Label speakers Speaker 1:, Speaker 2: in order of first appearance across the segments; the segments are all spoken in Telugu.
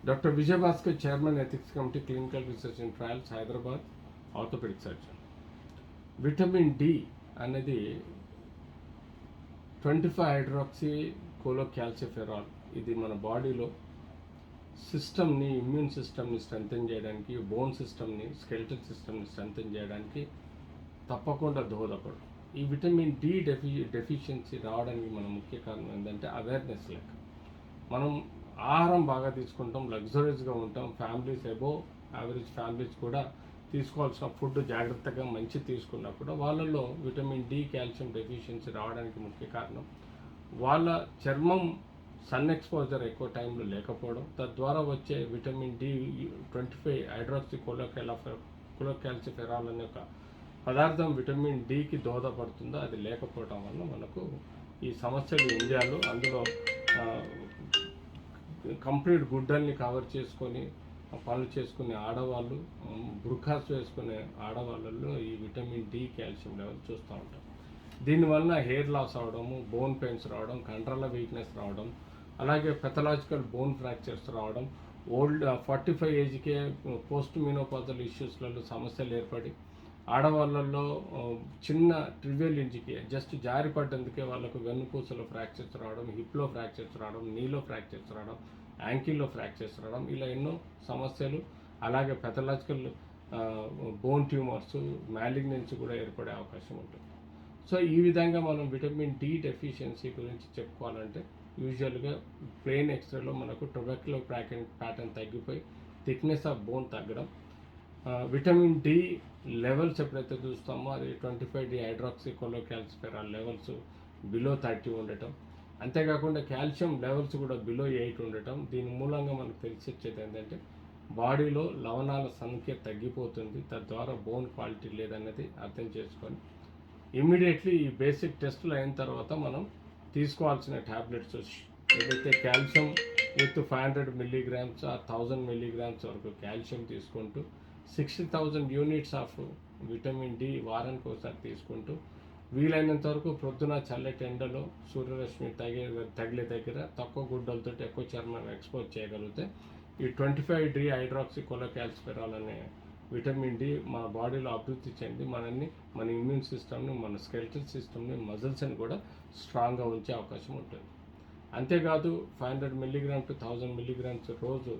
Speaker 1: Doctor Vijayabhaskar, chairman ethics committee, clinical research and trials, Hyderabad, orthopaedic surgeon. Vitamin D అనేది 25-హైడ్రాక్సీ కోలోకాల్సిఫెరాల్. ఇది మన బాడీలో సిస్టమ్ని, ఇమ్యూన్ సిస్టమ్ని స్ట్రెంథెన్ చేయడానికి, బోన్ సిస్టమ్ని, స్కెల్టల్ సిస్టమ్ని స్ట్రెంథెన్ చేయడానికి తప్పకుండా దోహదపడు. ఈ విటమిన్ డి డెఫిషియన్సీ రావడానికి మన ముఖ్య కారణం ఏంటంటే అవేర్నెస్ లేక. మనం ఆహారం బాగా తీసుకుంటాం, లగ్జరీస్గా ఉంటాం, ఫ్యామిలీస్ అబోవ్ యావరేజ్ ఫ్యామిలీస్ కూడా తీసుకోవాల్సిన ఫుడ్ జాగ్రత్తగా మంచి తీసుకున్నా కూడా వాళ్ళల్లో విటమిన్ డి, కాల్షియం డెఫిషియన్సీ రావడానికి ముఖ్య కారణం వాళ్ళ చర్మం సన్ ఎక్స్పోజర్ ఎక్కువ టైంలో లేకపోవడం, తద్వారా వచ్చే విటమిన్ డి 25-హైడ్రాక్సీ కోలోకాల్సిఫెరాల్ అనే ఒక పదార్థం విటమిన్ డికి దోహదపడుతుందో అది లేకపోవడం వల్ల మనకు ఈ సమస్యలు ఇండియాలో, అందులో కంప్లీట్ గుడ్డల్ని కవర్ చేసుకొని పనులు చేసుకునే ఆడవాళ్ళు, బుర్ఖాస్ వేసుకునే ఆడవాళ్ళల్లో ఈ విటమిన్ డి, కాల్షియం లెవెల్ చూస్తూ ఉంటాం. దీనివల్ల హెయిర్ లాస్ అవడము, బోన్ పెయిన్స్ రావడం, కండరాల వీక్నెస్ రావడం, అలాగే పెథలాజికల్ బోన్ ఫ్రాక్చర్స్ రావడం, 45 ఏజ్కే పోస్ట్ మెనోపాజల్ ఇష్యూస్లలో సమస్యలు ఏర్పడి ఆడవాళ్ళల్లో చిన్న ట్రివియల్ ఇంజ్కి జస్ట్ జారి పడ్డందుకే వాళ్ళకు వెన్నుపూసలో ఫ్రాక్చర్స్ రావడం, హిప్లో ఫ్రాక్చర్స్ రావడం, నీలో ఫ్రాక్చర్స్ రావడం, యాంకిల్లో ఫ్రాక్చర్స్ రావడం, ఇలా ఎన్నో సమస్యలు, అలాగే పెథలాజికల్ బోన్ ట్యూమర్స్, మ్యాలిగ్నెన్సీ కూడా ఏర్పడే అవకాశం ఉంటుంది. సో ఈ విధంగా మనం విటమిన్ డి డెఫిషియన్సీ గురించి చెప్పుకోవాలంటే యూజువల్గా ప్లెయిన్ ఎక్స్రేలో మనకు ట్యూబర్క్యులర్ ప్యాటర్న్ తగ్గిపోయి థిక్నెస్ ఆఫ్ బోన్ తగ్గడం, విటమిన్ డి లెవెల్స్ ఎప్పుడైతే చూస్తామో అది 25-హైడ్రాక్సీ కోలోకాల్సిఫెరాల్ లెవెల్స్ బిలో 30 ఉండటం, అంతేకాకుండా కాల్షియం లెవెల్స్ కూడా బిలో 8 ఉండటం. దీని మూలంగా మనకు తెలిసి వచ్చేది ఏంటంటే బాడీలో లవణాల సంఖ్య తగ్గిపోతుంది, తద్వారా బోన్ క్వాలిటీ లేదన్నది అర్థం చేసుకొని ఇమ్మీడియట్లీ ఈ బేసిక్ టెస్టులు అయిన తర్వాత మనం తీసుకోవాల్సిన ట్యాబ్లెట్స్ ఏదైతే కాల్షియం విత్ 500 మిల్లీగ్రామ్స్ ఆ 1000 మిల్లీగ్రామ్స్ వరకు కాల్షియం తీసుకుంటూ 60,000 యూనిట్స్ ఆఫ్ విటమిన్ డి వారానికి ఒకసారి తీసుకుంటూ వీలైనంత వరకు ప్రొద్దున చల్లటి ఎండలో సూర్యరశ్మి తగిలే దగ్గర తక్కువ గుడ్డలతో ఎక్కువ చర్మం ఎక్స్పోజ్ చేయగలిగితే ఈ 25-హైడ్రాక్సీ కోలోకాల్సిఫెరాల్ అనే విటమిన్ డి మన బాడీలో అభివృద్ధి చెంది మన ఇమ్యూన్ సిస్టమ్ని, మన స్కెల్టల్ సిస్టమ్ని, మజిల్స్ని కూడా స్ట్రాంగ్గా ఉంచే అవకాశం ఉంటుంది. అంతేకాదు 500 మిల్లీగ్రామ్ టు 1000 మిల్లీగ్రామ్స్ రోజు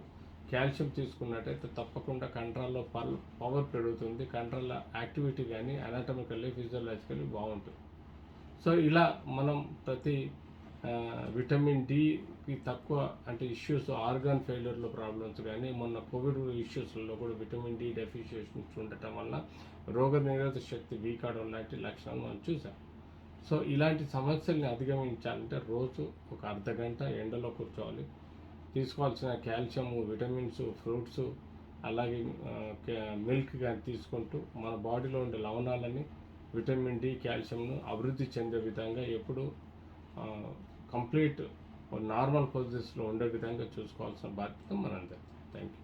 Speaker 1: కాల్షియం తీసుకున్నట్టయితే తప్పకుండా కండరాల్లో పవర్ పెరుగుతుంది, కండరాల యాక్టివిటీ కానీ అనాటమికల్లీ, ఫిజియోలాజికల్లీ బాగుంటుంది. సో ఇలా మనం ప్రతి విటమిన్ డికి తక్కువ అంటే ఇష్యూస్, ఆర్గాన్ ఫెయిల్యూర్లో ప్రాబ్లమ్స్ కానీ, మొన్న కోవిడ్ ఇష్యూస్లో కూడా విటమిన్ డి డెఫిషియన్సీ ఉండటం వల్ల రోగనిరోధక శక్తి వీక్ అవడం లాంటి లక్షణాలు మనం చూసాం. సో ఇలాంటి సమస్యల్ని అధిగమించాలంటే రోజు ఒక అర్ధగంట ఎండలో కూర్చోవాలి, తీసుకోవాల్సిన కాల్షియం, విటమిన్స్, ఫ్రూట్స్, అలాగే మిల్క్ కానీ తీసుకుంటూ మన బాడీలో ఉండే లవణాలని, విటమిన్ డి, కాల్షియంను అభివృద్ధి చెందే విధంగా ఎప్పుడు కంప్లీట్ నార్మల్ పొజిషన్లో ఉండే విధంగా చూసుకోవాల్సిన బాధ్యత మనందరికీ. Thank you.